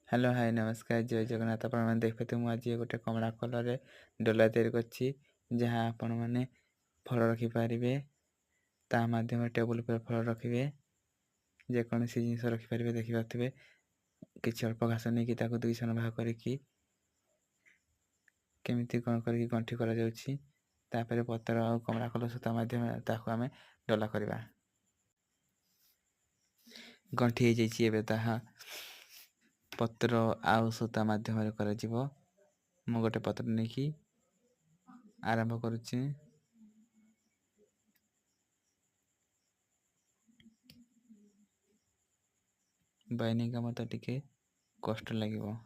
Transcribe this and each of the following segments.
Hello hi नमस्कार जय जगन्नाथ आपण देखते मुझे गोटे कमला कलर डोला तैयारी करछि जहाँ आपण मैंने फल रखिपारे ता माध्यम टेबुल पर फल रखिए जेकोसी जिन रखिपारे देखिपे किसी अल्प घास नहीं कि 2 सण भाग करमती कौन कर गंठी कर पतर आ कमला कलर सूता मध्यम आम डला करवा गंठी हो जाए पत्र आउ सूता मध्यम मु गोटे पत्र नहीं आरंभ करुच्ची बाइनिंग का मत टिके कष्ट लगे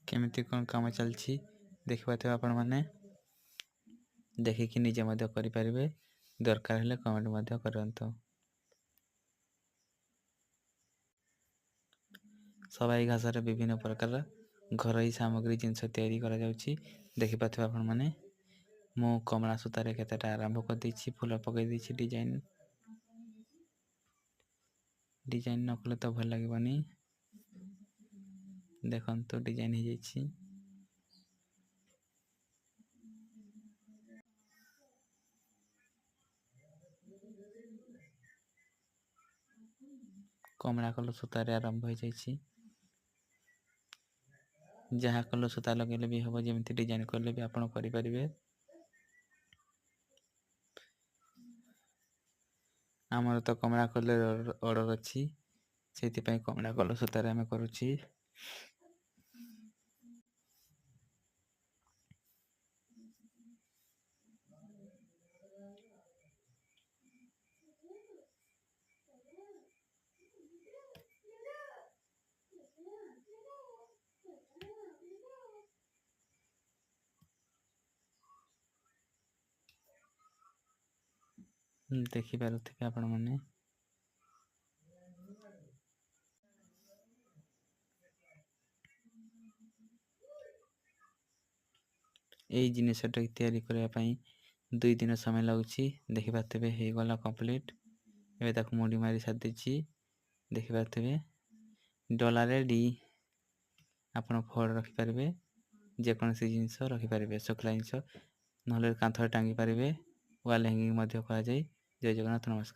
केमिति कौन काम चलछि देखिपाते आपण माने देखिकी निजे मध्य करिपारिबे दरकार हेले कमेंट मध्य करंतो सबाई घासर विभिन्न प्रकार घरोई सामग्री जिनस तैयारी करा जाउछि देखिपाते आपण माने मु कमला सूतार केतेटा आरंभ कर देछि फूल पकई देछि डिजाइन न कले तो भल लागबनी देखंतो डिजाइन हो जाइछि कमला कलर सूतार आरंभ हो जाइछि जहाँ कलर सूता लगेले भी हम जमी डिजाइन कले भी आपण करें आमर तो कमला कलर ऑर्डर अच्छी से कमला कलर सूतार आम करुच्ची देखिपे आपण मैंने यही जिनसटा तैयारी करने 2 दिन समय लगुच देखिपे हो गला कंप्लीट एवं मुड़ी मारी सारी देखिपे डॉलर डी आपण फल रखिपारे जेकोसी जिनस रखिपारे शुखला जिनस ना कांथ टांगी पारे वाल हैंगिंग जय जगन्नाथ नमस्कार।